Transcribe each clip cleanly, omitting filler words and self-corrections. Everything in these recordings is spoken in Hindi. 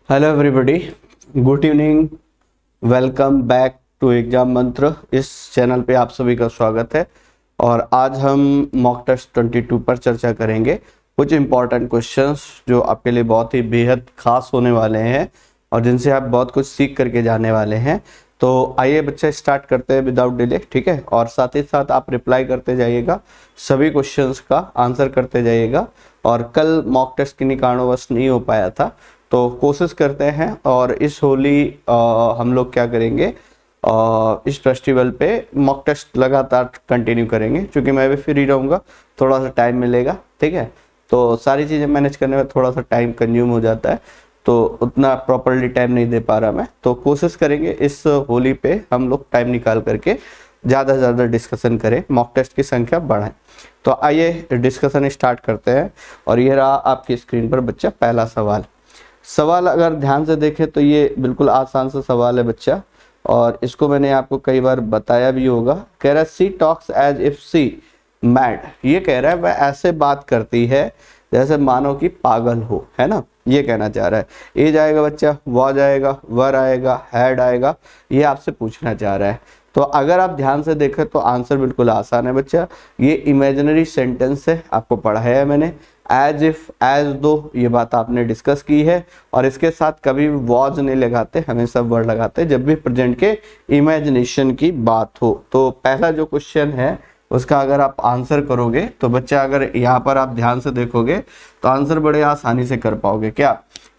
Hello everybody, good evening. Welcome back to exam Mantra. इस चैनल पे आप सभी का स्वागत है और आज हम मॉक टेस्ट 22 पर चर्चा करेंगे। कुछ इंपॉर्टेंट क्वेश्चंस जो आपके लिए बहुत ही बेहद खास होने वाले हैं और जिनसे आप बहुत कुछ सीख करके जाने वाले हैं। तो आइए बच्चे स्टार्ट करते हैं विदाउट डिले, ठीक है। और साथ ही साथ आप रिप्लाई करते जाइएगा, सभी क्वेश्चंस का आंसर करते जाइएगा। और कल मॉक टेस्ट किन्हीं कारणवश नहीं हो पाया था, तो कोशिश करते हैं और इस होली हम लोग क्या करेंगे, इस फेस्टिवल पे मॉक टेस्ट लगातार कंटिन्यू करेंगे, क्योंकि मैं भी फ्री रहूँगा, थोड़ा सा टाइम मिलेगा, ठीक है। तो सारी चीज़ें मैनेज करने में थोड़ा सा टाइम कंज्यूम हो जाता है, तो उतना प्रॉपरली टाइम नहीं दे पा रहा मैं। तो कोशिश करेंगे इस होली पे हम लोग टाइम निकाल करके ज़्यादा से ज़्यादा डिस्कशन करें, मॉक टेस्ट की संख्या बढ़ाएं। तो आइए डिस्कशन स्टार्ट करते हैं। और ये रहा आपकी स्क्रीन पर बच्चा पहला सवाल अगर ध्यान से देखें तो ये बिल्कुल आसान सा सवाल है बच्चा, और इसको मैंने आपको कई बार बताया भी होगा। कह रहा है she talks as if she mad. ये कह रहा है वह ऐसे बात करती है जैसे मानो कि पागल हो, है ना। ये कहना चाह रहा है। ए जाएगा बच्चा, वॉज आएगा, वर आएगा, हैड आएगा, ये आपसे पूछना चाह रहा है। तो अगर आप ध्यान से देखें तो आंसर बिल्कुल आसान है बच्चा। ये इमेजिनरी सेंटेंस है, आपको पढ़ाया है मैंने। एज इफ, एज दो, ये बात आपने डिस्कस की है। और इसके साथ कभी भी वॉज नहीं लगाते, हमेशा वर्ड लगाते जब भी प्रेजेंट के इमेजिनेशन की बात हो। तो पहला जो क्वेश्चन है उसका अगर आप आंसर करोगे तो बच्चा, अगर यहाँ पर आप ध्यान से देखोगे तो आंसर बड़े आसानी से कर पाओगे। क्या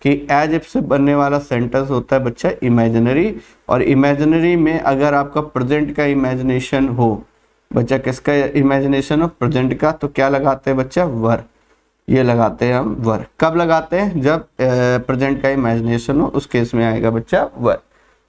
कि एज इफ से बनने वाला सेंटेंस होता है बच्चा इमेजिनरी, और इमेजिनरी में अगर आपका प्रेजेंट का इमेजिनेशन हो, बच्चा किसका इमेजिनेशन हो, प्रेजेंट का, तो क्या लगाते हैं बच्चा, वर। ये लगाते हैं हम वर। कब लगाते हैं, जब प्रेजेंट का इमेजिनेशन हो, उस केस में आएगा बच्चा वर।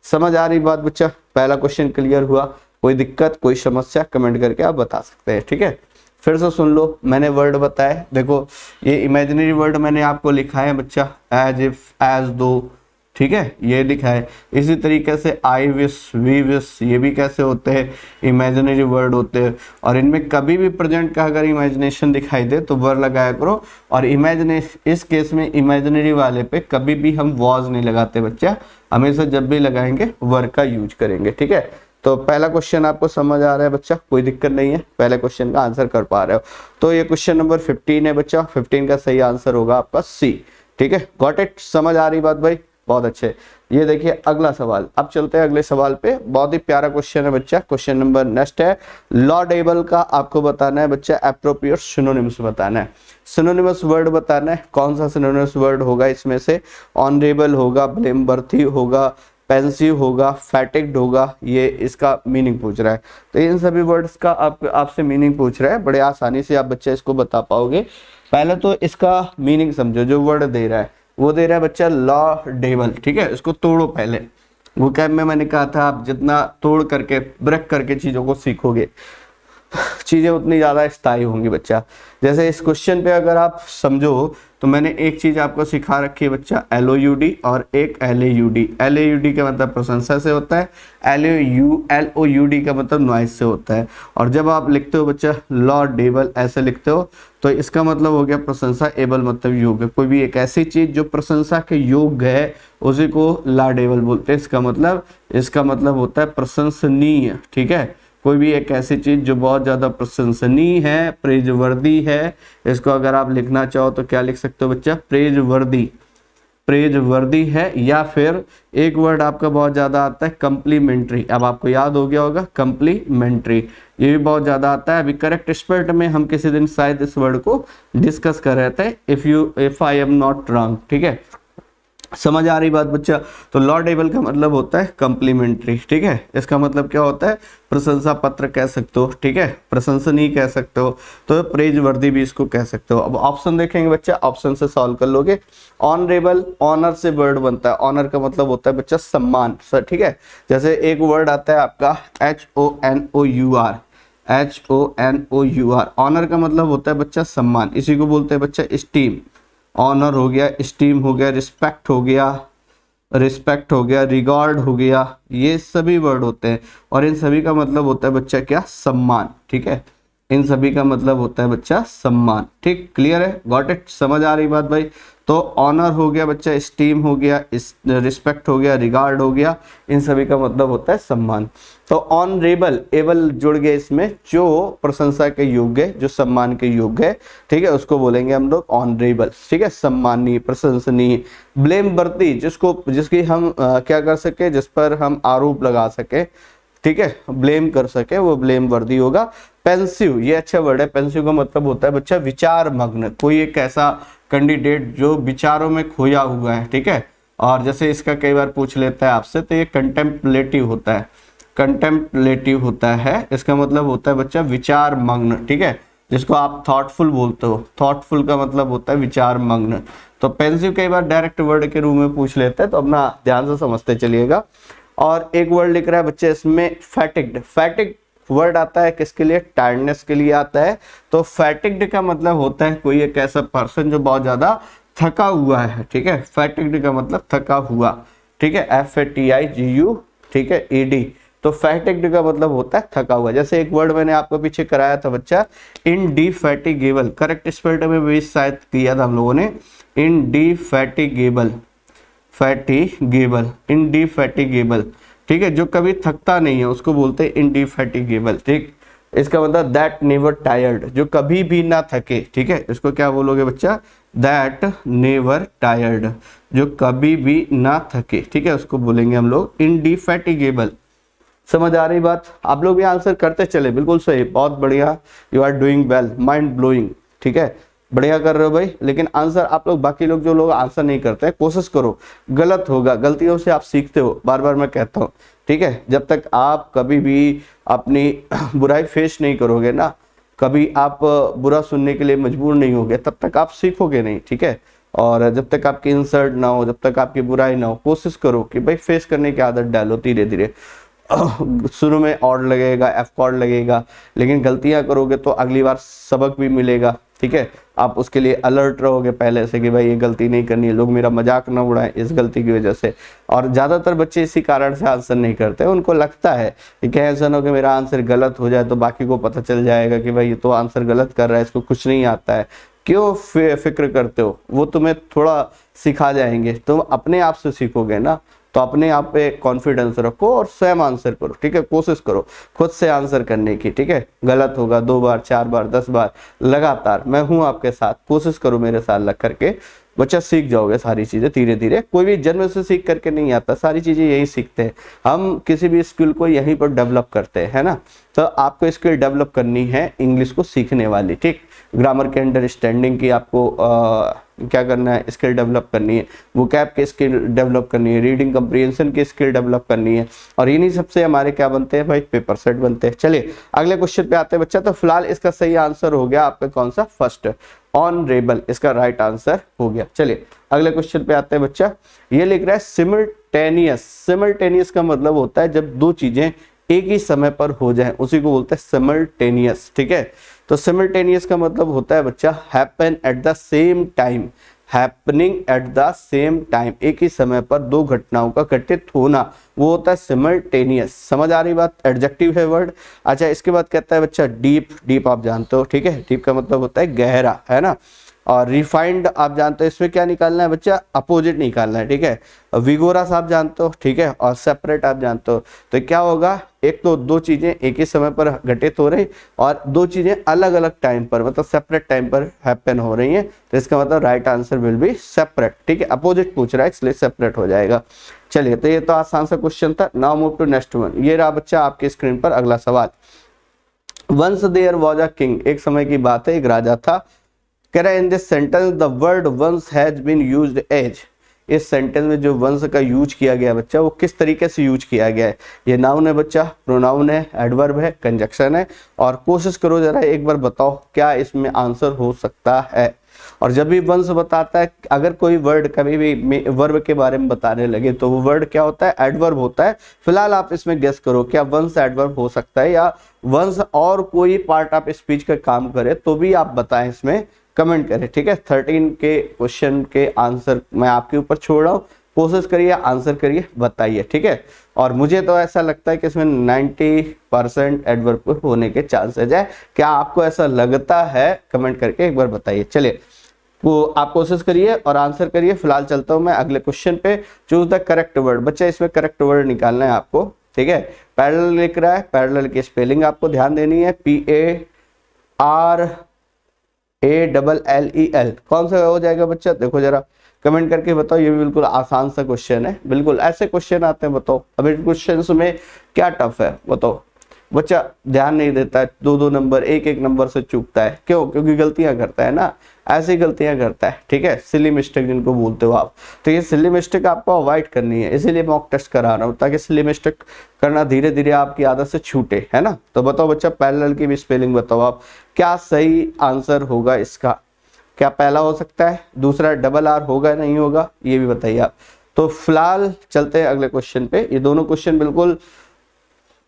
समझ आ रही बात बच्चा? पहला क्वेश्चन क्लियर हुआ। कोई दिक्कत, कोई समस्या कमेंट करके आप बता सकते हैं, ठीक है। फिर से सुन लो, मैंने वर्ड बताए, देखो ये इमेजिनरी वर्ड मैंने आपको लिखा है बच्चा, एज इफ, एज दो, ठीक है, ये लिखा है। इसी तरीके से आई विश, वी विश, ये भी कैसे होते हैं, इमेजिनरी वर्ड होते हैं। और इनमें कभी भी प्रेजेंट का अगर इमेजिनेशन दिखाई दे तो वर लगाया करो। और इस केस में इमेजिनरी वाले पे कभी भी हम वॉज नहीं लगाते बच्चा, हमेशा जब भी लगाएंगे वर का यूज करेंगे, ठीक है। तो पहला क्वेश्चन आपको समझ आ रहा है बच्चा, कोई दिक्कत नहीं है, पहले क्वेश्चन का आंसर कर पा रहे हो। तो ये क्वेश्चन नंबर 15 है बच्चा, 15 का सही आंसर होगा आपका सी, ठीक है। Got it? समझ आ रही बात भाई? बहुत अच्छे। ये देखिए अगला सवाल, अब चलते हैं अगले सवाल पे। बहुत ही प्यारा क्वेश्चन है बच्चा। क्वेश्चन नंबर नेक्स्ट है, लॉडेबल का आपको बताना है बच्चा एप्रोप्रिएट सिनोनिम्स बताना है। सिनोनिमस वर्ड बताना है। कौन सा सिनोनिमस वर्ड होगा इसमें से? ऑनरेबल होगा, ब्लेमवर्थी होगा, पेंसिव होगा, फैटिग्ड होगा। ये इसका मीनिंग पूछ रहा है। तो इन सभी वर्ड्स का आपसे मीनिंग पूछ रहा है। बड़े आसानी से आप बच्चा इसको बता पाओगे। पहले तो इसका मीनिंग समझो। जो वर्ड दे रहा है वो दे रहा है बच्चा लॉडेबल, ठीक है। इसको तोड़ो पहले। वो कैब में मैंने कहा था, आप जितना तोड़ करके, ब्रेक करके चीजों को सीखोगे, चीजें उतनी ज्यादा स्थायी होंगी बच्चा। जैसे इस क्वेश्चन पे अगर आप समझो तो मैंने एक चीज आपको सिखा रखी है बच्चा, LOUD और एक LAUD। LAUD का मतलब प्रशंसा से होता है, LOUD का मतलब नॉइज से होता है। और जब आप लिखते हो बच्चा लॉडेबल ऐसे लिखते हो तो इसका मतलब हो गया प्रशंसा, एबल मतलब योग्य। कोई भी एक ऐसी चीज जो प्रशंसा के योग्य है उसी को लॉडेबल बोलते हैं। इसका मतलब होता है प्रशंसनीय, ठीक है। कोई भी एक ऐसी चीज जो बहुत ज्यादा प्रशंसनीय है, प्रेजवर्दी है, इसको अगर आप लिखना चाहो तो क्या लिख सकते हो बच्चा, प्रेजवर्दी है। या फिर एक वर्ड आपका बहुत ज्यादा आता है कंप्लीमेंट्री। अब आपको याद हो गया होगा कंप्लीमेंट्री, ये भी बहुत ज्यादा आता है। अभी करेक्ट स्पेल्ट में हम किसी दिन शायद इस वर्ड को डिस्कस कर रहे थे, if I am not wrong, ठीक है। समझ आ रही बात बच्चा? तो लॉडेबल का मतलब होता है कम्प्लीमेंट्री, ठीक है। इसका मतलब क्या होता है, प्रशंसा पत्र कह सकते हो, ठीक है, प्रशंसनीय कह सकते हो, तो प्रेजवर्दी भी इसको कह सकते हो। अब ऑप्शन देखेंगे बच्चा, ऑप्शन से सॉल्व कर लोगे। ऑनरेबल, ऑनर से वर्ड बनता है। ऑनर का मतलब होता है बच्चा सम्मान, सर, ठीक है। जैसे एक वर्ड आता है आपका HONOUR। ऑनर का मतलब होता है बच्चा सम्मान, इसी को बोलते हैं बच्चा स्टीम। ऑनर हो गया, स्टीम हो गया, रिस्पेक्ट हो गया, रिगार्ड हो गया, ये सभी वर्ड होते हैं। और इन सभी का मतलब होता है बच्चा क्या, सम्मान, ठीक है। इन सभी का मतलब होता है बच्चा सम्मान। ठीक, क्लियर है, गॉट इट, समझ आ रही बात भाई। तो ऑनर हो गया बच्चा, स्टीम हो गया, रिस्पेक्ट हो गया, रिगार्ड हो गया, इन सभी का मतलब होता है सम्मान। तो ऑनरेबल, एबल जुड़ गया इसमें, जो प्रशंसा के योग्य, जो सम्मान के योग्य है, ठीक है, उसको बोलेंगे हम लोग ऑनरेबल। ठीक है, सम्मानीय, प्रशंसनीय। ब्लेम वर्दी, जिसकी हम क्या कर सके, जिस पर हम आरोप लगा सके, ठीक है, ब्लेम कर सके, वो ब्लेम वर्दी होगा। पेंसिव, ये अच्छा वर्ड है। पेंसिव का मतलब होता है बच्चा विचार मग्न, कोई एक ऐसा कैंडिडेट जो विचारों में खोया हुआ है। ठीक है, और जैसे इसका कई बार पूछ लेता है आपसे, तो ये कंटेम्पलेटिव होता है, कंटेम्पलेटिव होता है। इसका मतलब होता है बच्चा विचार मग्न। ठीक है, जिसको आप थॉटफुल बोलते हो, थॉटफुल का मतलब होता है विचार मग्न। तो पेंसिव कई बार डायरेक्ट वर्ड के रूप में पूछ लेते हैं, तो अपना ध्यान से समझते चलिएगा। और एक वर्ड लिख रहा है बच्चे इसमें फैटिग्ड। फैटिग्ड वर्ड आता है किसके लिए, टायर्डनेस के लिए आता है। तो फैटिग्ड का मतलब होता है कोई एक ऐसा पर्सन जो बहुत ज्यादा थका हुआ है। ठीक है, फैटिग्ड का मतलब थका हुआ। ठीक है, FATIGU, ठीक है, ED। तो फैटिग्ड का मतलब होता है थका हुआ। जैसे एक वर्ड मैंने आपको पीछे कराया था बच्चा, इनडिफैटिगेबल, करेक्ट स्पेल्ड में भी शायद किया था हम लोगों ने, इनडिफैटिगेबल, फैटिगेबल, इनडिफैटिगेबल। ठीक है, जो कभी थकता नहीं है उसको बोलते हैं इनडिफैटिगेबल। ठीक, इसका मतलब दैट नेवर टायर्ड, जो कभी भी ना थके। ठीक है, इसको क्या बोलोगे बच्चा, दैट नेवर टायर्ड, जो कभी भी ना थके। ठीक है, उसको बोलेंगे हम लोग इनडिफैटिगेबल। समझ आ रही बात? आप लोग भी आंसर करते चले, बिल्कुल सही, बहुत बढ़िया, you are doing well, mind blowing. ठीक है, बढ़िया कर रहे हो भाई। लेकिन आंसर आप लोग, बाकी लोग जो लोग आंसर नहीं करते, कोशिश करो, गलत होगा, गलतियों से आप सीखते हो, बार बार मैं कहता हूँ। ठीक है, जब तक आप कभी भी अपनी बुराई फेस नहीं करोगे ना, कभी आप बुरा सुनने के लिए मजबूर नहीं होगे, तब तक आप सीखोगे नहीं। ठीक है, और जब तक आपकी इंसल्ट ना हो, जब तक आपकी बुराई ना हो, कोशिश करो कि भाई फेस करने की आदत डालो धीरे धीरे। शुरू में ऑड लगेगा, एफ कॉर्ड लगेगा, लेकिन गलतियां करोगे तो अगली बार सबक भी मिलेगा। ठीक है, आप उसके लिए अलर्ट रहोगे पहले से कि भाई ये गलती नहीं करनी है, लोग मेरा मजाक ना उड़ाएं इस गलती की वजह से। और ज्यादातर बच्चे इसी कारण से आंसर नहीं करते, उनको लगता है कि कहीं ऐसा ना हो कि मेरा आंसर गलत हो जाए तो बाकी को पता चल जाएगा कि भाई ये तो आंसर गलत कर रहा है, इसको कुछ नहीं आता है। क्यों फिक्र करते हो, वो तुम्हें थोड़ा सिखा जाएंगे, तुम अपने आप से सीखोगे ना। तो अपने आप पे कॉन्फिडेंस रखो और स्वयं आंसर करो। ठीक है, कोशिश करो खुद से आंसर करने की। ठीक है, गलत होगा 2 बार 4 बार 10 बार लगातार, मैं हूं आपके साथ, कोशिश करो मेरे साथ लग करके, बच्चा सीख जाओगे सारी चीजें धीरे धीरे। कोई भी जन्म से सीख करके नहीं आता, सारी चीजें यही सीखते हैं हम, किसी भी स्किल को यहीं पर डेवलप करते हैं, है ना। तो आपको स्किल डेवलप करनी है इंग्लिश को सीखने वाली। ठीक, ग्रामर के अंडरस्टैंडिंग की आपको क्या करना है, स्किल डेवलप करनी है, वोकैब की स्किल डेवलप करनी है, रीडिंग कम्प्रीहेंशन की स्किल डेवलप करनी है, और इन्हीं सबसे हमारे क्या बनते हैं भाई, पेपर सेट बनते हैं। चलिए अगले क्वेश्चन पे आते हैं बच्चा। तो फिलहाल इसका सही आंसर हो गया आपका कौन सा, फर्स्ट, ऑनरेबल, इसका राइट आंसर हो गया। चलिए अगले क्वेश्चन पे आते हैं बच्चा। ये लिख रहा है सिमल्टेनियस। सिमल्टेनियस का मतलब होता है जब दो चीजें एक ही समय पर हो जाए, उसी को बोलते हैं सिमल्टेनियस। ठीक है, तो सिमल्टेनियस का मतलब होता है बच्चा happen at the same time, happening at the same time, एक ही समय पर दो घटनाओं का घटित होना, वो होता है सिमल्टेनियस। समझ आ रही बात? एडजेक्टिव है वर्ड। अच्छा, इसके बाद कहता है बच्चा डीप। डीप आप जानते हो, ठीक है, डीप का मतलब होता है गहरा, है ना। और रिफाइंड आप जानते हो, इसमें क्या निकालना है बच्चा, अपोजिट निकालना है। ठीक है, विगोरस आप जानते हो, ठीक है, और सेपरेट आप जानते हो। तो क्या होगा, एक तो दो चीजें एक ही समय पर घटित हो रही, और दो चीजें अलग अलग टाइम पर, मतलब सेपरेट टाइम पर हैपन हो रही हैं, तो इसका मतलब right answer will be separate. ठीक है, अपोजिट पूछ रहा है इसलिए सेपरेट हो जाएगा। चलिए, तो ये तो आसान सा क्वेश्चन था। Now move to next one. ये रहा बच्चा आपके स्क्रीन पर अगला सवाल। Once there was a king, एक समय की बात है, एक राजा था। कह रहा है in this sentence the word once has been used as, इस सेंटेंस में जो वंस का यूज किया गया बच्चा, वो किस तरीके से यूज किया गया है। ये नाउन है बच्चा, प्रोनाउन है, एडवर्ब है, कंजक्शन है, और कोशिश करो जरा एक बार बताओ क्या इसमें आंसर हो सकता है। और जब भी वंस बताता है, अगर कोई वर्ड कभी भी वर्ब के बारे में बताने लगे तो वो वर्ड क्या होता है, एडवर्ब होता है। फिलहाल आप इसमें गेस करो क्या वंस एडवर्ब हो सकता है, या वंस और कोई पार्ट ऑफ स्पीच का काम करे, तो भी आप बताएं, इसमें कमेंट करें। ठीक है, 13 के क्वेश्चन के आंसर मैं आपके ऊपर छोड़ रहा हूँ, कोशिश करिए, आंसर करिए, बताइए, ठीक है। और मुझे तो ऐसा लगता है कि इसमें 90% एडवर्ब होने के चांसेज है। क्या आपको ऐसा लगता है? कमेंट करके एक बार बताइए। चलिए, वो आप कोशिश करिए और आंसर करिए। फिलहाल चलता हूं मैं अगले क्वेश्चन पे। Choose the correct word. बच्चा इसमें करेक्ट वर्ड निकालना है आपको, ठीक है। पैरेलल लिख रहा है, पैरेलल की स्पेलिंग आपको ध्यान देनी है, PARALLEL। कौन सा हो जाएगा बच्चा? देखो जरा कमेंट करके बताओ। ये भी बिल्कुल आसान सा क्वेश्चन है, बिल्कुल ऐसे क्वेश्चन आते हैं, बताओ। अब इन क्वेश्चन में क्या टफ है बताओ। बच्चा ध्यान नहीं देता है, 2-2 नंबर, एक नंबर से चूकता है। क्यों? क्योंकि गलतियां करता है ना, ऐसी गलतियां करता है, ठीक है। सिली मिस्टेक जिनको बोलते हो आप, तो ये सिली मिस्टेक आपको अवॉइड करनी है, इसीलिए मॉक टेस्ट करा रहा हूँ, ताकि सिली मिस्टेक करना धीरे धीरे आपकी आदत से छूटे, है ना। तो बताओ बच्चा, पैरेलल की भी स्पेलिंग बताओ आप, क्या सही आंसर होगा इसका? क्या पहला हो सकता है, दूसरा डबल आर होगा, नहीं होगा, ये भी बताइए आप। तो फिलहाल चलते हैं अगले क्वेश्चन पे। ये दोनों क्वेश्चन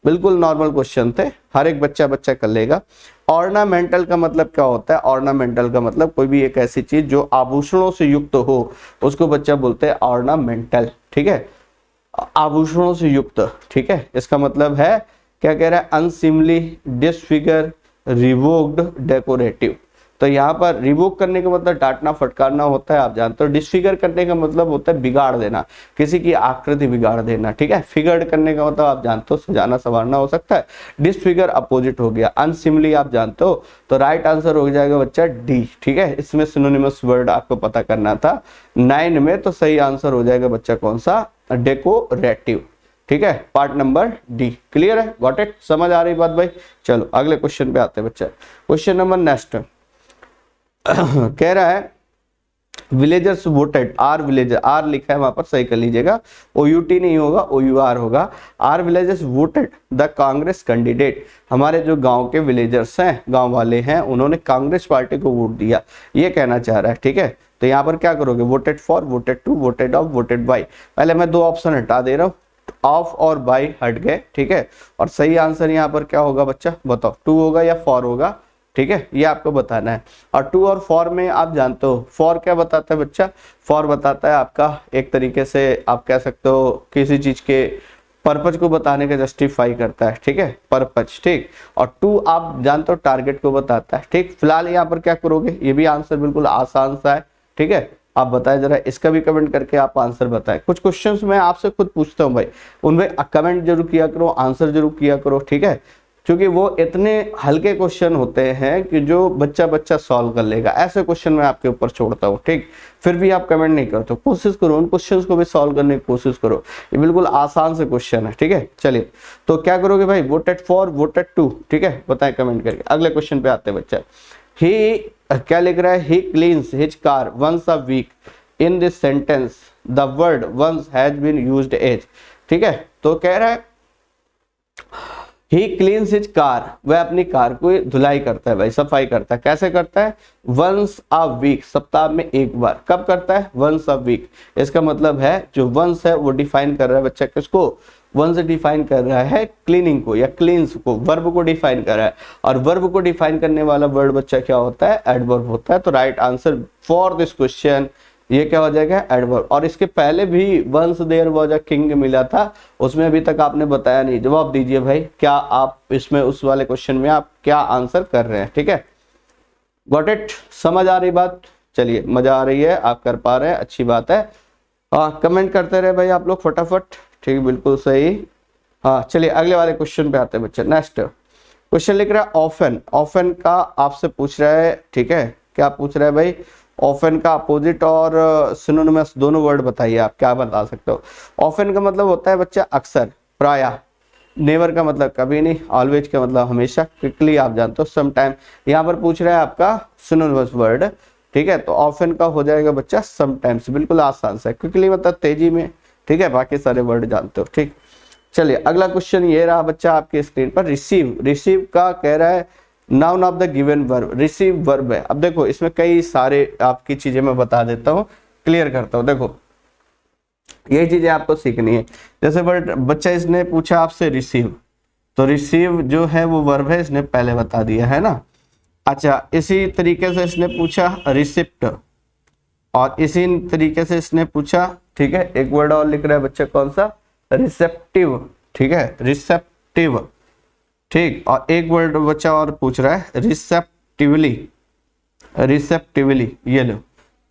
बिल्कुल नॉर्मल क्वेश्चन थे, हर एक बच्चा कर लेगा। ऑर्नामेंटल का मतलब क्या होता है? ऑर्नामेंटल का मतलब कोई भी एक ऐसी चीज जो आभूषणों से युक्त हो, उसको बच्चा बोलते हैं ऑर्नामेंटल, ठीक है। आभूषणों से युक्त, ठीक है। इसका मतलब है, क्या कह रहा है? अनसिमली, डिसफिगर, रिवोक्ड, डेकोरेटिव। तो यहाँ पर रिवोक करने का मतलब डांटना फटकारना होता है, आप जानते हो। डिसफिगर करने का मतलब होता है बिगाड़ देना, किसी की आकृति बिगाड़ देना, ठीक है। फिगर्ड करने का मतलब आप जानते हो, सजाना संवारना हो सकता है। डिसफिगर अपोजिट हो गया। अनसिमली आप जानते हो, तो राइट आंसर हो जाएगा बच्चा डी, ठीक है। इसमें सिनोनिमस वर्ड आपको पता करना था 9 में, तो सही आंसर हो जाएगा बच्चा कौन सा? डेकोरेटिव, ठीक है। Part number D. क्लियर है? Got it? समझ आ रही बात भाई? चलो अगले क्वेश्चन पे आते हैं बच्चा। क्वेश्चन नंबर नेक्स्ट कह रहा है, villagers voted, our villager, our लिखा है वहां पर, सही कर लीजिएगा, OUT नहीं होगा, OUR होगा। Our villagers voted the Congress candidate. हमारे जो गांव के विलेजर्स हैं, गांव वाले हैं, उन्होंने कांग्रेस पार्टी को वोट दिया, ये कहना चाह रहा है, ठीक है। तो यहाँ पर क्या करोगे? Voted for, voted to, voted of, voted by. पहले मैं 2 ऑप्शन हटा दे रहा हूँ, ऑफ और बाई हट गए, ठीक है। और सही आंसर यहाँ पर क्या होगा बच्चा? बताओ, 2 होगा या 4 होगा, ठीक है, ये आपको बताना है। और 2 और 4 में आप जानते हो, 4 क्या बताता है बच्चा? 4 बताता है आपका, एक तरीके से आप कह सकते हो, किसी चीज के पर्पज को बताने का जस्टिफाई करता है, ठीक है, पर्पज, ठीक। और 2 आप जानते हो टारगेट को बताता है, ठीक। फिलहाल यहाँ पर क्या करोगे? ये भी आंसर बिल्कुल आसान सा है, ठीक है। आप बताएं जरा, इसका भी कमेंट करके आप आंसर बताएं। कुछ क्वेश्चंस मैं आपसे खुद पूछता हूं भाई, उनमें कमेंट जरूर किया करो, आंसर जरूर किया करो, ठीक है। क्योंकि वो इतने हल्के क्वेश्चन होते हैं कि जो बच्चा सॉल्व कर लेगा, ऐसे क्वेश्चन मैं आपके ऊपर छोड़ता हूँ, ठीक। फिर भी आप कमेंट नहीं करते, कोशिश करो उन क्वेश्चंस को भी सॉल्व करने की कोशिश करो, ये बिल्कुल आसान से क्वेश्चन है, ठीक है। चलिए, तो क्या करोगे भाई? वोटेड फॉर, वोटेड टू, ठीक है, बताएं कमेंट करके। अगले क्वेश्चन पे आते हैं बच्चा। ही क्या लिख रहा है? He cleans his car once a week. In this sentence the word once has been used as, ठीक है। तो कह रहा है, ही क्लीन्स हिज कार, वह अपनी कार को धुलाई करता है भाई, सफाई करता है। कैसे करता है? वंस अ वीक, सप्ताह में एक बार। कब करता है? Once a week. इसका मतलब है, जो वंस है वो डिफाइन कर रहा है बच्चा किसको? वंस डिफाइन कर रहा है क्लीनिंग को या क्लींस को, वर्ब को डिफाइन कर रहा है। और वर्ब को डिफाइन करने वाला वर्ड बच्चा क्या होता है? एडवर्ब होता है। तो right answer for this question ये क्या हो जाएगा? एडवर्ब। और इसके पहले भी once there was a king मिला था, उसमें अभी तक आपने बताया नहीं। जवाब दीजिए भाई, क्या आप इसमें उस वाले क्वेश्चन में आप क्या आंसर कर रहे हैं, ठीक है। Got it? समझ आ रही बात? चलिए, मजा आ रही है, आप कर पा रहे हैं, अच्छी बात है। कमेंट करते रहे भाई आप लोग फटाफट, ठीक, बिल्कुल सही। हाँ चलिए अगले वाले क्वेश्चन पे आते हैं बच्चे। नेक्स्ट क्वेश्चन लिख रहा है ऑफन। ऑफन का आपसे पूछ रहा है, ठीक है, क्या पूछ रहा है भाई? ऑफन का अपोजिट और सिनोनिमस दोनों वर्ड बताइए, आप क्या बता सकते हो? ऑफन का मतलब होता है बच्चा अक्सर, प्रायः। नेवर का मतलब कभी नहीं। ऑलवेज का मतलब हमेशा। क्विकली आप जानते हो, सम टाइम। यहाँ पर पूछ रहा है आपका सिनोनिमस वर्ड, ठीक है। तो ऑफन का हो जाएगा बच्चा समटाइम्स, बिल्कुल आसान सा। क्विकली मतलब तेजी में, ठीक है, बाकी सारे वर्ड जानते हो, ठीक। चलिए अगला क्वेश्चन ये रहा बच्चा आपके स्क्रीन पर। रिसीव, रिसीव का कह रहा है noun of the given verb, receive verb है। अब देखो इसमें कई सारे आपकी चीजें मैं बता देता हूँ, क्लियर करता हूँ। देखो ये चीजें आपको सीखनी है। जैसे बच्चा इसने पूछा आपसे रिसीव, तो रिसीव जो है वो वर्ब है, इसने पहले बता दिया है ना। अच्छा, इसी तरीके से इसने पूछा रिसिप्ट, और इसी तरीके से इसने पूछा ठीक है, एक वर्ड और लिख रहा है बच्चा, कौन सा, रिसेप्टिव, ठीक है, रिसेप्टिव, ठीक। और एक वर्ड बच्चा और पूछ रहा है रिसेप्टिवली, रिसेप्टिवली, ये लो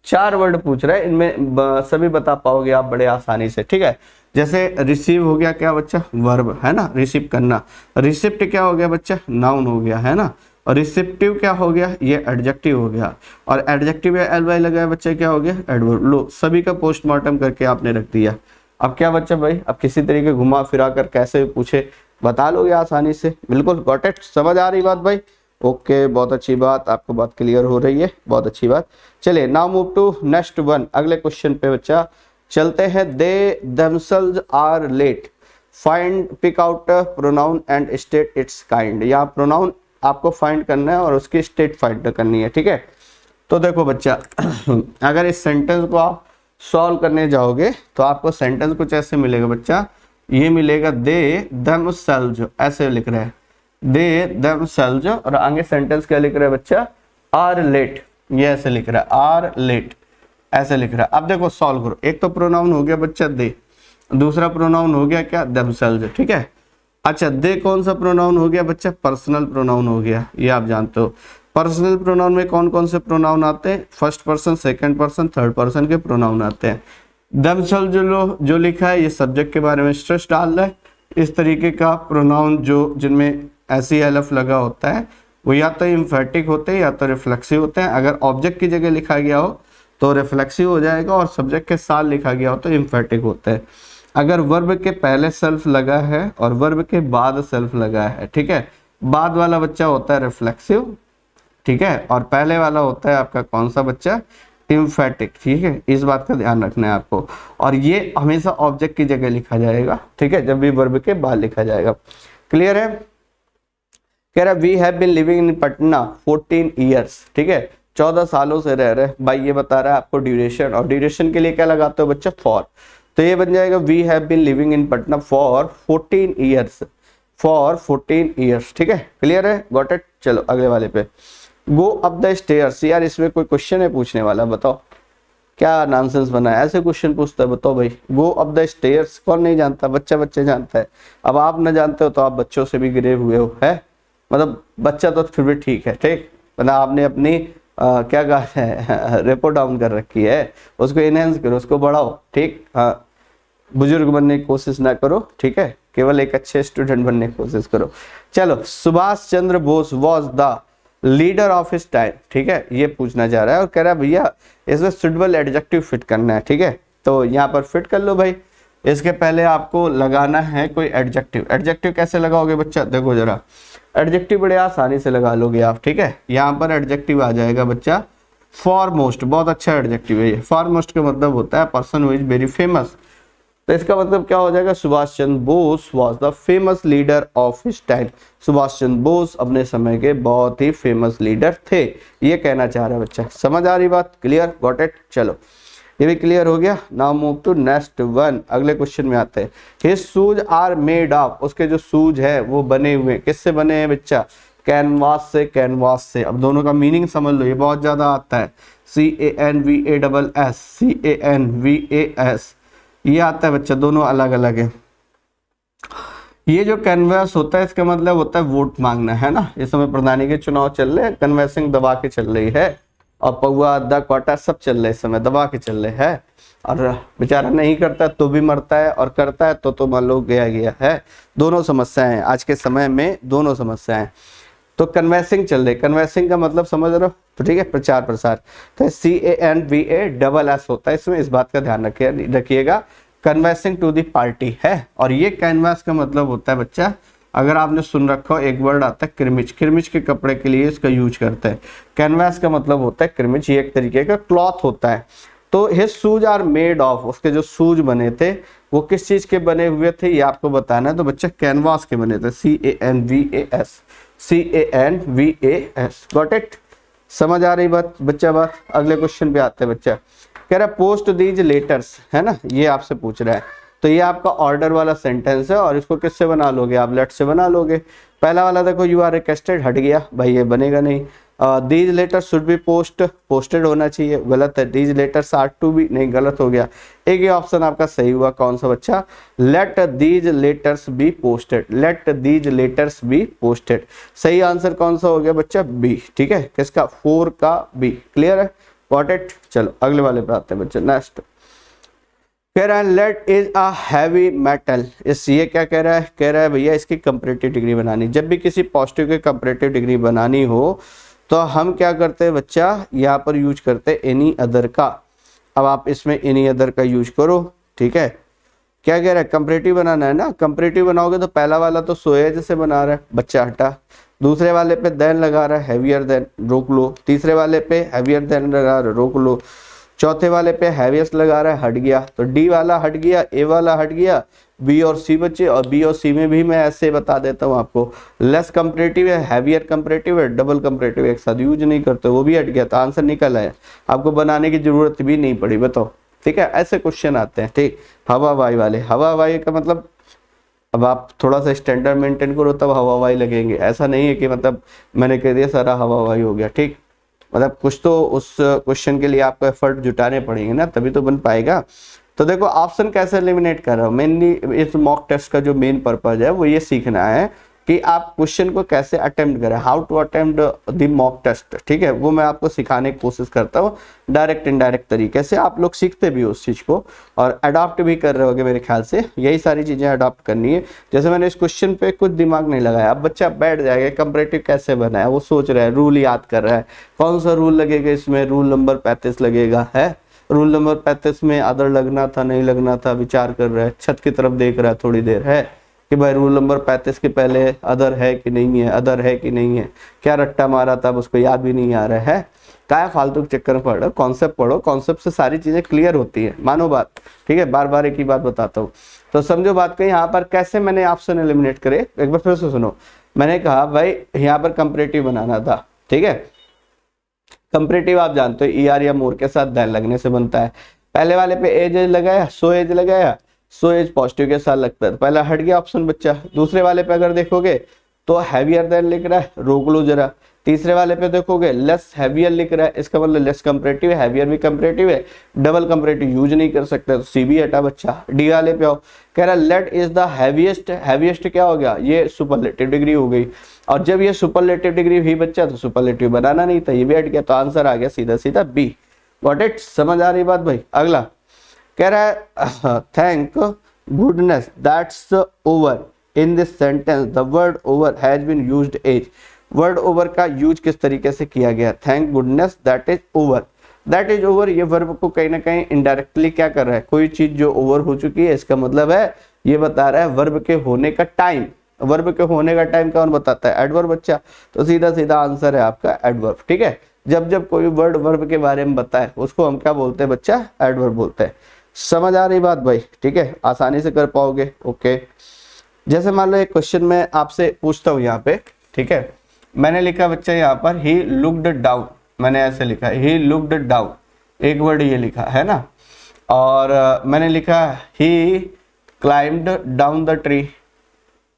4 वर्ड पूछ रहा है, इनमें सभी बता पाओगे आप बड़े आसानी से, ठीक है। जैसे रिसीव हो गया क्या बच्चा, वर्ब है ना, रिसीव करना। रिसिप्ट क्या हो गया बच्चा, नाउन हो गया, है ना। और रिसिप्टिव क्या हो गया, ये एडजेक्टिव हो गया। और एडजेक्टिव या एल वाई लगा है बच्चा, क्या हो गया, एडवर्ब। लो सभी का पोस्टमार्टम करके आपने रख दिया। अब क्या बच्चा भाई, अब किसी तरीके घुमा फिरा कर कैसे पूछे बता लोगे आसानी से, बिल्कुल। गॉट इट, समझ आ रही बात भाई, ओके, बहुत अच्छी बात, आपको बात क्लियर हो रही है, बहुत अच्छी बात। चलिए now move to next one, अगले क्वेश्चन पे बच्चा चलते हैं। They themselves are late, find pick out pronoun and state its kind. यहाँ प्रोनाउन आपको फाइंड करना है और उसकी स्टेट फाइंड करनी है, ठीक है। तो देखो बच्चा अगर इस सेंटेंस को आप सॉल्व करने जाओगे तो आपको सेंटेंस कुछ ऐसे मिलेगा बच्चा, ये मिलेगा दे देमसेल्व्स, ऐसे लिख रहा है दे देमसेल्व्स, और आगे सेंटेंस क्या लिख रहा है बच्चा, आर लेट, ये ऐसे लिख रहा है, आर लेट, ऐसे लिख रहा है। अब देखो सॉल्व करो, एक तो प्रोनाउन हो गया बच्चा दे, दूसरा प्रोनाउन हो गया क्या, देमसेल्व्स, ठीक है। अच्छा दे कौन सा प्रोनाउन हो गया बच्चा, पर्सनल प्रोनाउन हो गया, ये आप जानते हो। पर्सनल प्रोनाउन में कौन कौन से प्रोनाउन आते हैं, first person, second person, third person के प्रोनाउन आते हैं। देमसेल्व्स जो लिखा है ये सब्जेक्ट के बारे में स्ट्रेस डाल रहा है। इस तरीके का प्रोनाउन जो जिनमें ऐसी एलफ लगा होता है वो या तो इम्फेटिक होते हैं या तो रिफ्लेक्सिव होते हैं। अगर ऑब्जेक्ट की जगह लिखा गया हो तो रिफ्लेक्सिव हो जाएगा, और सब्जेक्ट के साथ लिखा गया हो तो इम्फेटिक होता है। अगर वर्ब के पहले सेल्फ लगा है और वर्ब के बाद सेल्फ लगा है, ठीक है, बाद वाला बच्चा होता है रिफ्लेक्सिव, ठीक है, और पहले वाला होता है आपका कौन सा बच्चा, इम्फेटिक, ठीक है। इस बात का ध्यान रखना है आपको, और ये हमेशा ऑब्जेक्ट की जगह लिखा जाएगा, ठीक है, जब भी वर्ब के बाद लिखा जाएगा। क्लियर है। कह रहा we have been living in Patna 14 years, ठीक है, 14 सालों से रह रहे भाई। ये बता रहा है आपको ड्यूरेशन, और ड्यूरेशन के लिए क्या लगाते हो बच्चा, फॉर, तो ये बन जाएगा we have been living in Patna for 14 years, for 14 years, ठीक है। क्लियर है, गॉट इट। चलो अगले वाले पे, गो अप द स्टेयर्स। यार इसमें कोई क्वेश्चन है पूछने वाला, बताओ क्या नॉनसेंस बना है, ऐसे क्वेश्चन पूछता है, बताओ भाई। गो अप द स्टेयर्स कौन नहीं जानता, बच्चा बच्चे जानता है। अब आप न जानते हो तो आप बच्चों से भी गिरे हुए हो, है मतलब बच्चा तो फिर भी ठीक है, ठीक, मतलब आपने अपनी क्या कहा है रेपो डाउन कर रखी है, उसको इनहेंस करो, उसको बढ़ाओ, ठीक। हाँ, बुजुर्ग बनने की कोशिश ना करो, ठीक है, केवल एक अच्छे स्टूडेंट बनने की कोशिश करो। चलो, Subhash Chandra Bose was the leader of his time, ठीक है, ये पूछना चाह रहा है और कह रहा है भैया इसमें सुटेबल एडजेक्टिव फिट करना है, ठीक है। तो यहाँ पर फिट कर लो भाई। इसके पहले आपको लगाना है कोई एडजेक्टिव। एडजेक्टिव कैसे लगाओगे बच्चा, देखो जरा, एडजेक्टिव बड़े आसानी से लगा लोगे आप, ठीक है। यहाँ पर एडजेक्टिव आ जाएगा बच्चा फॉरमोस्ट, बहुत अच्छा एडजेक्टिव है ये। फॉरमोस्ट का मतलब होता है person who is very famous, तो इसका मतलब क्या हो जाएगा, Subhash Chandra Bose was the famous leader of his time. Subhash Chandra Bose अपने समय के बहुत ही फेमस लीडर थे, ये कहना चाह रहा है बच्चा। समझ आ रही बात, क्लियर, गॉट इट। चलो ये भी क्लियर हो गया। Now move to next one, अगले क्वेश्चन में आते हैं। His shoes are made of, उसके जो शूज है वो बने हुए, किससे बने हैं बच्चा, कैनवास से, कैनवास से। अब दोनों का मीनिंग समझ लो, ये बहुत ज्यादा आता है, CANVASS, CANVAS, ये आता है बच्चा, दोनों अलग अलग है। ये जो कैनवास होता है इसका मतलब होता है वोट मांगना, है ना। इस समय प्रधानी के चुनाव चल रहे हैं, कन्वेंसिंग दबा के चल रही है, और पौवा अद्धा क्वार्टर सब चल रहे इस समय, दबा के चल रहे हैं। और बेचारा नहीं करता तो भी मरता है, और करता है तो मान लो गया गया है। दोनों समस्याएं आज के समय में, दोनों समस्याएं। तो कन्वेंसिंग चल रही, कन्वेंसिंग का मतलब समझ रहे हो, तो ठीक है, प्रचार प्रसार। तो CANVASS होता है इसमें, इस बात का ध्यान रखिएगा, कन्वेंसिंग टू दी पार्टी है। और ये कैनवास का मतलब होता है बच्चा, अगर आपने सुन रखा हो, एक वर्ड आता है क्रिमिच, क्रिमिच के कपड़े के लिए इसका यूज करते हैं। कैनवास का मतलब होता है क्रिमिच, ये एक तरीके का क्लॉथ होता है। तो his shoes are made of, उसके जो शूज बने थे वो किस चीज के बने हुए थे ये आपको बताना है। तो बच्चा कैनवास के बने थे, CANVAS, CANVAS, गॉट इट। समझ आ रही बात बच्चा। बात अगले क्वेश्चन पे आते हैं बच्चा। कह रहा पोस्ट दीज लेटर्स, है ना, ये आपसे पूछ रहा है। तो ये आपका ऑर्डर वाला सेंटेंस है, और इसको किससे बना लोगे आप, लेट से बना लोगे। पहला वाला देखो, यू आर रिक्वेस्टेड, हट गया भाई, ये बनेगा नहीं। These letters should be posted होना चाहिए, गलत है। These letters are to be, नहीं गलत हो गया। एक ही ऑप्शन आपका सही हुआ, कौन सा बच्चा? Let these letters be posted, let these letters be posted. सही आंसर कौन सा हो गया बच्चा? बी, ठीक है, किसका? 4 का बी। क्लियर है, गॉट इट। चलो अगले वाले पे आते हैं बच्चे। नेक्स्ट कह रहा है lead is a heavy metal. इस ये क्या कह रहा है? कह रहा है भैया इसकी कंपैरेटिव डिग्री बनानी। जब भी किसी पॉजिटिव की कंपैरेटिव डिग्री बनानी हो तो हम क्या करते हैं बच्चा? यहाँ पर यूज करते हैं एनी अदर का। अब आप इसमें एनी अदर का यूज करो, ठीक है। क्या कह रहा है? कंपैरेटिव बनाना है ना। कंपैरेटिव बनाओगे तो पहला वाला तो सोएज से बना रहा है बच्चा, हटा। दूसरे वाले पे देन लगा रहा है, हैवियर देन, रोक लो। तीसरे वाले पे हैवियर देन लगा रहा है, रोक लो। चौथे वाले पे हैवीएस्ट लगा रहा है, हट गया। तो डी वाला हट गया, ए वाला हट गया, बी और सी बचे। और बी और सी में भी मैं ऐसे बता देता हूँ आपको, लेस कंपैरेटिव है, हैवियर कंपैरेटिव है, डबल कंपैरेटिव एक साथ यूज नहीं करते, वो भी हट गया। तो आंसर निकल आया, आपको बनाने की जरूरत भी नहीं पड़ी। बताओ, ठीक है। ऐसे क्वेश्चन आते हैं, ठीक। हवा वायु वाले, हवा वायु का मतलब अब आप थोड़ा सा स्टैंडर्ड मेंटेन करो तब हवा वायु लगेंगे। ऐसा नहीं है कि मतलब मैंने कह दिया सारा हवा वायु हो गया, ठीक। मतलब कुछ तो उस क्वेश्चन के लिए आपको एफर्ट जुटाने पड़ेंगे ना, तभी तो बन पाएगा। तो देखो ऑप्शन कैसे एलिमिनेट कर रहा हूं। मेनली इस मॉक टेस्ट का जो मेन पर्पज है वो ये सीखना है कि आप क्वेश्चन को कैसे अटेम्प्ट करें, how to attempt the mock test, ठीक है। वो मैं आपको सिखाने की कोशिश करता हूँ डायरेक्ट इनडायरेक्ट तरीके से। आप लोग सीखते भी उस चीज को और अडॉप्ट भी कर रहे होगे मेरे ख्याल से। यही सारी चीजें अडॉप्ट करनी है। जैसे मैंने इस क्वेश्चन पे कुछ दिमाग नहीं लगाया, अब बच्चा बैठ जाएगा कंपैरेटिव कैसे बना है, वो सोच रहा है, रूल याद कर रहा है। कौन सा रूल लगेगा इसमें? रूल नंबर 35 लगेगा, है। रूल नंबर 35 में अदर लगना था, नहीं लगना था, विचार कर रहा है, छत की तरफ देख रहा है थोड़ी देर, है कि भाई रूल नंबर 35 के पहले अदर है कि नहीं है, अदर है कि नहीं है। क्या रट्टा मारा था उसको याद भी नहीं आ रहा है। क्या फालतू के चक्कर में पढ़ो, कॉन्सेप्ट पढ़ो, कॉन्सेप्ट से सारी चीजें क्लियर होती है, मानो बात, ठीक है। बार बार एक ही बात बताता हूँ तो समझो बात को। यहाँ पर कैसे मैंने ऑप्शन एलिमिनेट करे, एक बार फिर से सुनो। मैंने कहा भाई यहाँ पर कंपैरेटिव बनाना था, ठीक है। कंपैरेटिव आप जानते हो ईआर या मोर के साथ दैन लगने से बनता है। पहले वाले पे एज लगाया, सो एज लगाया, सो एज पॉजिटिव के साथ लगता है, पहला हट गया ऑप्शन बच्चा। दूसरे वाले पे अगर देखोगे तो हैवियर देन लिख रहा है, रोक लो जरा। तीसरे वाले पे देखोगे लेस हैवियर लिख रहा है, इसका मतलब लेस कंपैरेटिव है, हैवियर भी कंपैरेटिव है, डबल कंपैरेटिव यूज नहीं कर सकते, तो सी भी हटा बच्चा। डी वाले पे आओ, कह रहा है lead is the heaviest. Heaviest क्या हो गया? ये सुपरलेटिव डिग्री हो गई। और जब ये सुपरलेटिव डिग्री हुई बच्चा तो सुपरलेटिव बनाना नहीं था, ये भी हट गया। तो आंसर आ गया सीधा सीधा बी। Got it? समझ आ रही बात भाई? अगला कह रहा है thank goodness that's over in this sentence the word over has been used as. Word over का यूज किस तरीके से किया गया? Thank goodness that is over. That is over ये वर्ब को कहीं ना कहीं इनडायरेक्टली क्या कर रहा है? कोई चीज जो ओवर हो चुकी है, इसका मतलब है ये बता रहा है वर्ब के होने का टाइम। वर्ब के होने का टाइम कौन बताता है? एडवर्ब बच्चा। तो सीधा सीधा आंसर है आपका एडवर्ब, ठीक है। जब जब कोई वर्ड वर्ब के बारे में बताए उसको हम क्या बोलते हैं बच्चा? एडवर्ब बोलते हैं। समझ आ रही बात भाई? ठीक है, आसानी से कर पाओगे। ओके, जैसे मान लो एक क्वेश्चन मैं आपसे पूछता हूँ यहाँ पे, ठीक है। मैंने लिखा बच्चा यहाँ पर ही लुक्ड डाउन, मैंने ऐसे लिखा ही लुक्ड डाउन, एक वर्ड ये लिखा है ना। और मैंने लिखा he climbed down the tree,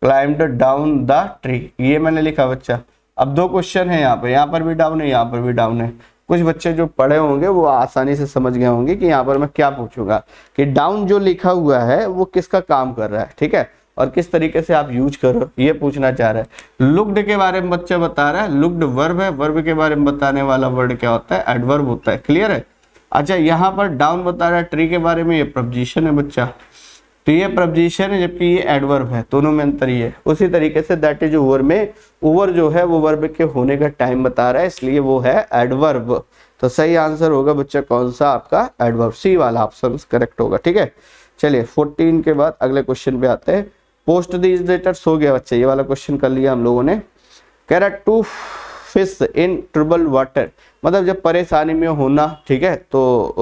climbed down the tree, ये मैंने लिखा बच्चा। अब दो क्वेश्चन है यहाँ पर भी डाउन है, यहाँ पर भी डाउन है। कुछ बच्चे जो पढ़े होंगे वो आसानी से समझ गए होंगे कि यहाँ पर मैं क्या पूछूंगा कि डाउन जो लिखा हुआ है वो किसका काम कर रहा है, ठीक है, और किस तरीके से आप यूज करो ये पूछना चाह रहा है। लुक्ड के बारे में बच्चा बता रहा है, लुक्ड वर्ब है, वर्ब के बारे में बताने वाला वर्ड क्या होता है? एडवर्ब होता है। क्लियर है? अच्छा, यहाँ पर डाउन बता रहा है ट्री के बारे में, ये प्रपोजिशन है बच्चा, तो ये प्रपोजिशन है जबकि ये एडवर्ब है, दोनों में अंतर ही है। उसी तरीके से दैट इज ओवर में ओवर जो है वो वर्ब के होने का टाइम बता रहा है, इसलिए वो है एडवर्ब। तो सही आंसर होगा बच्चा कौन सा? आपका एडवर्ब, सी वाला ऑप्शन करेक्ट होगा, ठीक है। चलिए 14 के बाद अगले क्वेश्चन पे आते हैं। पोस्ट दीज लेटर्स हो गया बच्चा, ये वाला क्वेश्चन कर लिया हम लोगों ने। कह रहा to fish in trouble water, मतलब जब परेशानी में होना, ठीक है, तो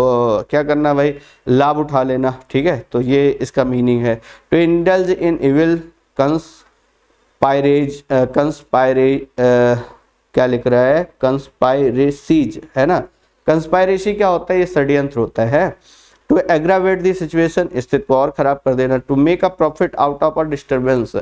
क्या करना भाई? लाभ उठा लेना, ठीक है। तो ये इसका मीनिंग है। टू इंडल्ज इन इविल कंस्पायरेज, क्या लिख रहा है? कंस्पायरेसीज है ना। कंस्पायरेसी क्या होता है? ये षड्यंत्र होता है। टू एग्रावेट द सिचुएशन, स्थिति को और खराब कर देना। To make a profit out of a disturbance,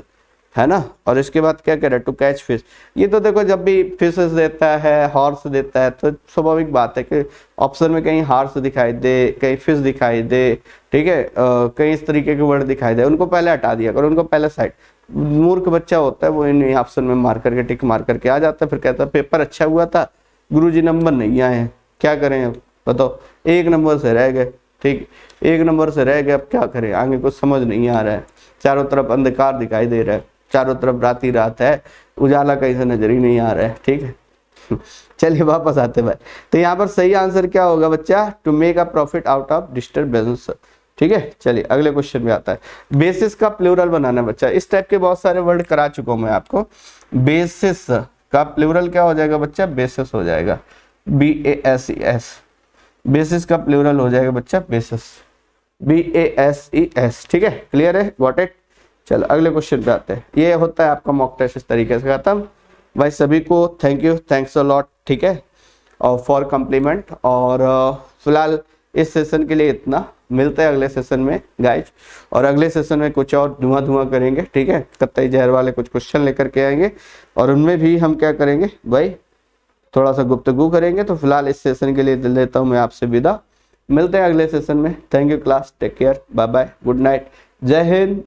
है ना। और इसके बाद क्या कह रहा है, टू कैच फिश। ये तो देखो जब भी फिशेस देता है, हॉर्स देता है, तो स्वाभाविक बात है कि ऑप्शन में कहीं हॉर्स दिखाई दे, कहीं फिश दिखाई दे, ठीक है, कहीं इस तरीके के वर्ड दिखाई दे, उनको पहले हटा दिया करो, उनको पहले साइड। मूर्ख बच्चा होता है वो इन ऑप्शन में मार करके, टिक मार करके आ जाता है, फिर कहता है पेपर अच्छा हुआ था, गुरुजी नंबर नहीं आए हैं, क्या करें अब बताओ, 1 नंबर से रह गए। ठीक, 1 नंबर से रह गए, अब क्या करें, आगे कुछ समझ नहीं आ रहा है, चारों तरफ अंधकार दिखाई दे रहा है, चारों तरफ रात ही रात है, उजाला कहीं से नजर ही नहीं आ रहा है। ठीक है चलिए वापस आते भाई। तो यहाँ पर सही आंसर क्या होगा बच्चा, to make a profit out of disturbance. ठीक है, चलिए अगले क्वेश्चन में आता है। बेसिस का प्लूरल बनाना बच्चा। इस टाइप के बहुत सारे वर्ड करा चुका हूं मैं आपको। बेसिस का प्लूरल क्या हो जाएगा बच्चा, बेसिस हो जाएगा, BASES। बेसिस का प्लूरल हो जाएगा बच्चा बेसिस, BASES। ठीक है, क्लियर है, गॉट इट। चलो अगले क्वेश्चन पे आते हैं। ये होता है आपका मॉक टेस्ट इस तरीके से खत्म। भाई सभी को thank you, thanks a lot, ठीक है, और फॉर कम्प्लीमेंट। और फिलहाल इस सेशन के लिए इतना, मिलते हैं अगले सेशन में गाइज। और अगले सेशन में कुछ और धुआं करेंगे, ठीक है, कत्तई जहर वाले कुछ क्वेश्चन लेकर के आएंगे, और उनमें भी हम क्या करेंगे भाई, थोड़ा सा गुफ्तगू करेंगे। तो फिलहाल इस सेशन के लिए लेता हूँ मैं आपसे विदा, मिलते हैं अगले सेशन में। Thank you class, take care, bye bye, good night, जय हिंद।